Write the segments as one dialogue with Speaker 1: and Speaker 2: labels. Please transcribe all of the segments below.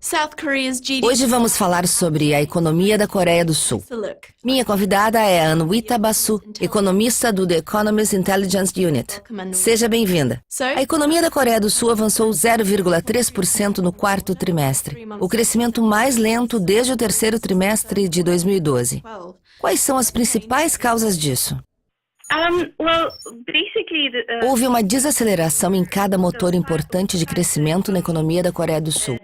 Speaker 1: South Korea's GDP.
Speaker 2: Hoje vamos falar sobre a economia da Coreia do Sul. Minha convidada é Anwita Basu, economista do The Economist Intelligence Unit. Seja bem-vinda. A economia da Coreia do Sul avançou 0,3% no quarto trimestre, o crescimento mais lento desde o terceiro trimestre de 2012. Quais são as principais causas disso? Houve uma desaceleração em cada motor importante de crescimento na economia da Coreia do Sul.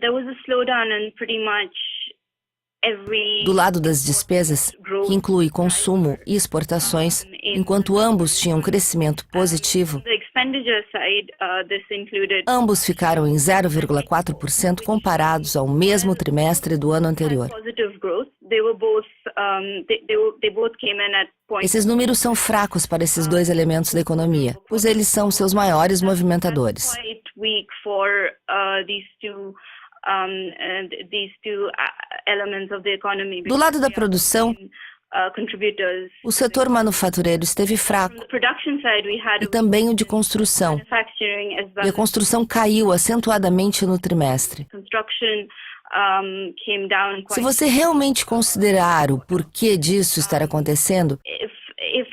Speaker 2: Do lado das despesas, que inclui consumo e exportações, enquanto ambos tinham crescimento positivo, ambos ficaram em 0,4% comparados ao mesmo trimestre do ano anterior. Esses números são fracos para esses dois elementos da economia, pois eles são seus maiores movimentadores. Do lado da produção, o setor manufatureiro esteve fraco e também o de construção. E a construção caiu acentuadamente no trimestre. Se você realmente considerar o porquê disso estar acontecendo,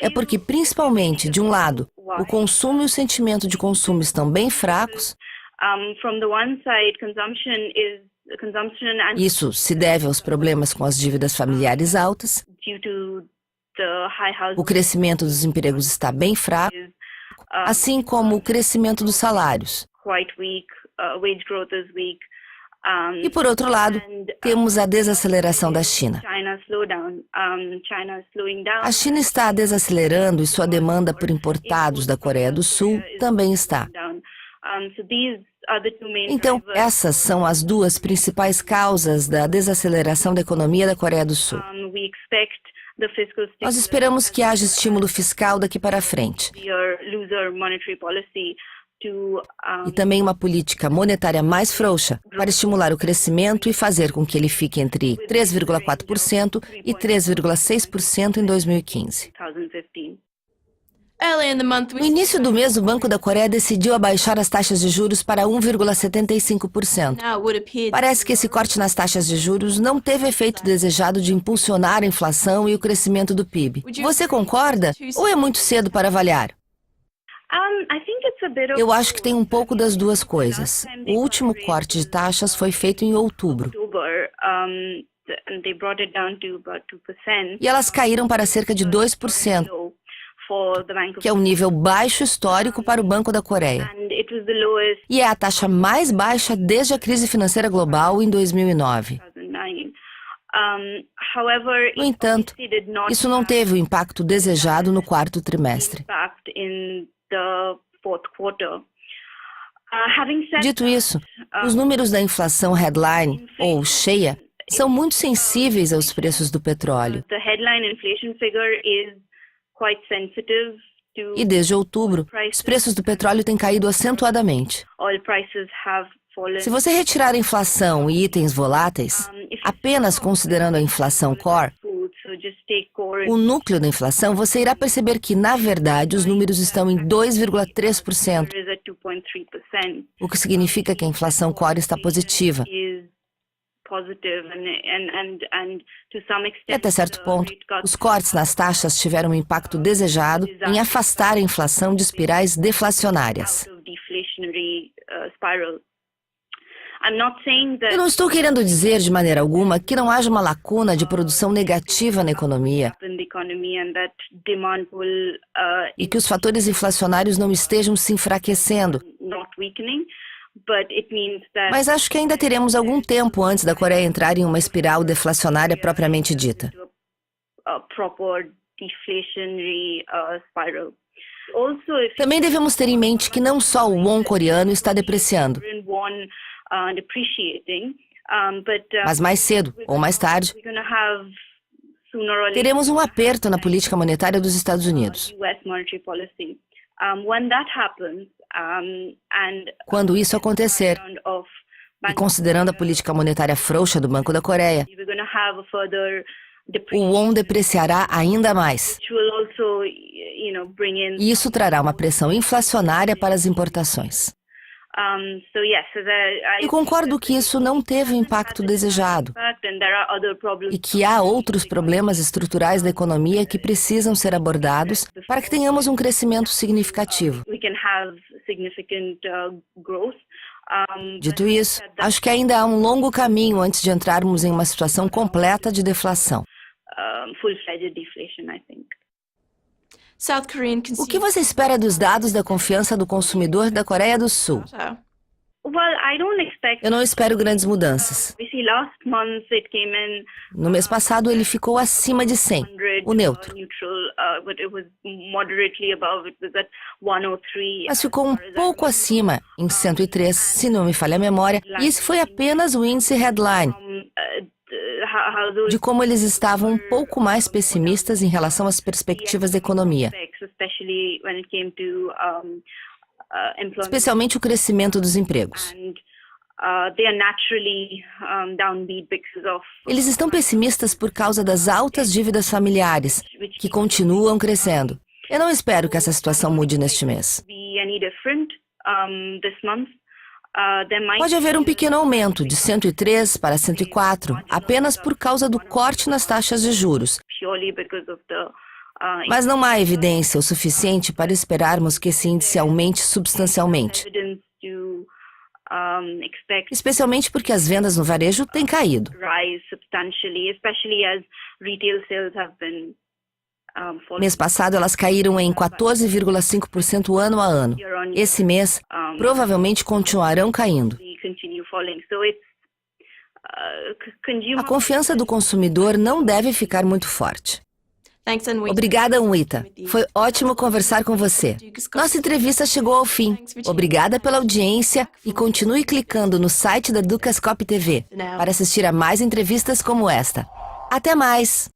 Speaker 2: é porque, principalmente, de um lado, o consumo e o sentimento de consumo estão bem fracos. Isso se deve aos problemas com as dívidas familiares altas. O crescimento dos empregos está bem fraco, assim como o crescimento dos salários. E, por outro lado, temos a desaceleração da China. A China está desacelerando e sua demanda por importados da Coreia do Sul também está. Então, essas são as duas principais causas da desaceleração da economia da Coreia do Sul. Nós esperamos que haja estímulo fiscal daqui para frente. E também uma política monetária mais frouxa para estimular o crescimento e fazer com que ele fique entre 3,4% e 3,6% em 2015. No início do mês, o Banco da Coreia decidiu abaixar as taxas de juros para 1,75%. Parece que esse corte nas taxas de juros não teve efeito desejado de impulsionar a inflação e o crescimento do PIB. Você concorda? Ou é muito cedo para avaliar? Eu acho que tem um pouco das duas coisas. O último corte de taxas foi feito em outubro. E elas caíram para cerca de 2%, que é um nível baixo histórico para o Banco da Coreia. E é a taxa mais baixa desde a crise financeira global em 2009. No entanto, isso não teve o impacto desejado no quarto trimestre. Dito isso, os números da inflação headline, ou cheia, são muito sensíveis aos preços do petróleo. E desde outubro, os preços do petróleo têm caído acentuadamente. Se você retirar a inflação e itens voláteis, apenas considerando a inflação core, o núcleo da inflação, você irá perceber que, na verdade, os números estão em 2,3%, o que significa que a inflação core está positiva. E até certo ponto, os cortes nas taxas tiveram um impacto desejado em afastar a inflação de espirais deflacionárias. Eu não estou querendo dizer de maneira alguma que não haja uma lacuna de produção negativa na economia e que os fatores inflacionários não estejam se enfraquecendo. Mas acho que ainda teremos algum tempo antes da Coreia entrar em uma espiral deflacionária propriamente dita. Também devemos ter em mente que não só o won coreano está depreciando, mas mais cedo ou mais tarde, teremos um aperto na política monetária dos Estados Unidos. Quando isso acontecer, e considerando a política monetária frouxa do Banco da Coreia, o won depreciará ainda mais. E isso trará uma pressão inflacionária para as importações. Eu concordo que isso não teve o impacto desejado e que há outros problemas estruturais da economia que precisam ser abordados para que tenhamos um crescimento significativo. Dito isso, acho que ainda há um longo caminho antes de entrarmos em uma situação completa de deflação. O que você espera dos dados da confiança do consumidor da Coreia do Sul? Eu não espero grandes mudanças. No mês passado, ele ficou acima de 100, o neutro. Mas ficou um pouco acima, em 103, se não me falha a memória, e esse foi apenas o índice headline, de como eles estavam um pouco mais pessimistas em relação às perspectivas da economia. Especialmente o crescimento dos empregos. Eles estão pessimistas por causa das altas dívidas familiares, que continuam crescendo. Eu não espero que essa situação mude neste mês. Pode haver um pequeno aumento de 103 para 104, apenas por causa do corte nas taxas de juros. Mas não há evidência o suficiente para esperarmos que esse índice aumente substancialmente. Especialmente porque as vendas no varejo têm caído. Mês passado, elas caíram em 14,5% ano a ano. Esse mês, provavelmente continuarão caindo. A confiança do consumidor não deve ficar muito forte. Obrigada, Anwita. Foi ótimo conversar com você. Nossa entrevista chegou ao fim. Obrigada pela audiência e continue clicando no site da Dukascop TV para assistir a mais entrevistas como esta. Até mais!